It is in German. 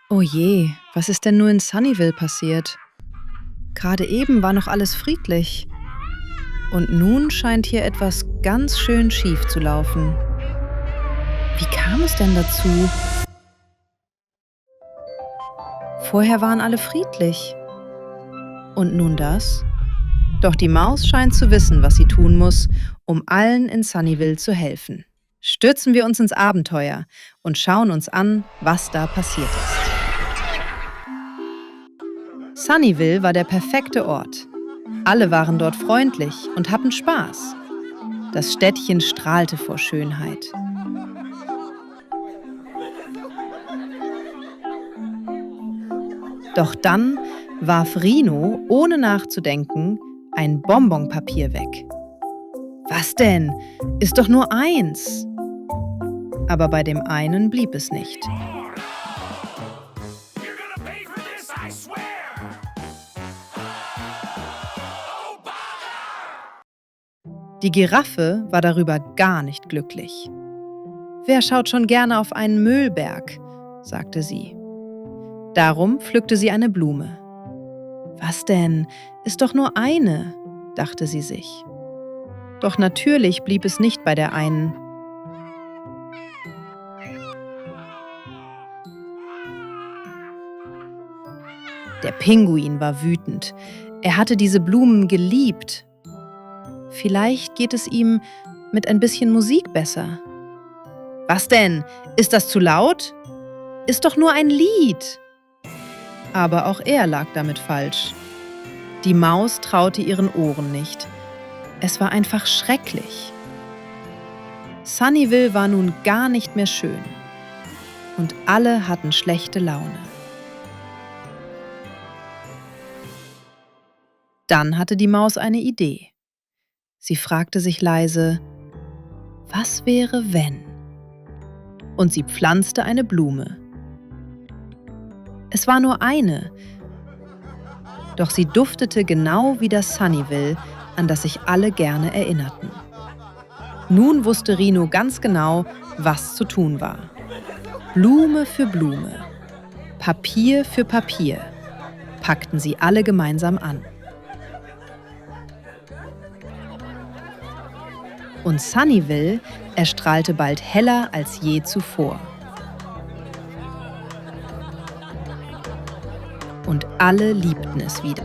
Oh je, was ist denn nur in Sunnyville passiert? Gerade eben war noch alles friedlich. Und nun scheint hier etwas ganz schön schief zu laufen. Wie kam es denn dazu? Vorher waren alle friedlich. Und nun das? Doch die Maus scheint zu wissen, was sie tun muss, um allen in Sunnyville zu helfen. Stürzen wir uns ins Abenteuer und schauen uns an, was da passiert ist. Sunnyville war der perfekte Ort. Alle waren dort freundlich und hatten Spaß. Das Städtchen strahlte vor Schönheit. Doch dann warf Rino, ohne nachzudenken, ein Bonbonpapier weg. Was denn? Ist doch nur eins. Aber bei dem einen blieb es nicht. Die Giraffe war darüber gar nicht glücklich. Wer schaut schon gerne auf einen Müllberg, sagte sie. Darum pflückte sie eine Blume. Was denn? Ist doch nur eine, dachte sie sich. Doch natürlich blieb es nicht bei der einen. Der Pinguin war wütend. Er hatte diese Blumen geliebt. Vielleicht geht es ihm mit ein bisschen Musik besser. Was denn? Ist das zu laut? Ist doch nur ein Lied. Aber auch er lag damit falsch. Die Maus traute ihren Ohren nicht. Es war einfach schrecklich. Sunnyville war nun gar nicht mehr schön. Und alle hatten schlechte Laune. Dann hatte die Maus eine Idee. Sie fragte sich leise, was wäre, wenn? Und sie pflanzte eine Blume. Es war nur eine, doch sie duftete genau wie das Sunnyville, an das sich alle gerne erinnerten. Nun wusste Rino ganz genau, was zu tun war. Blume für Blume, Papier für Papier, packten sie alle gemeinsam an. Und Sunnyville erstrahlte bald heller als je zuvor. Und alle liebten es wieder.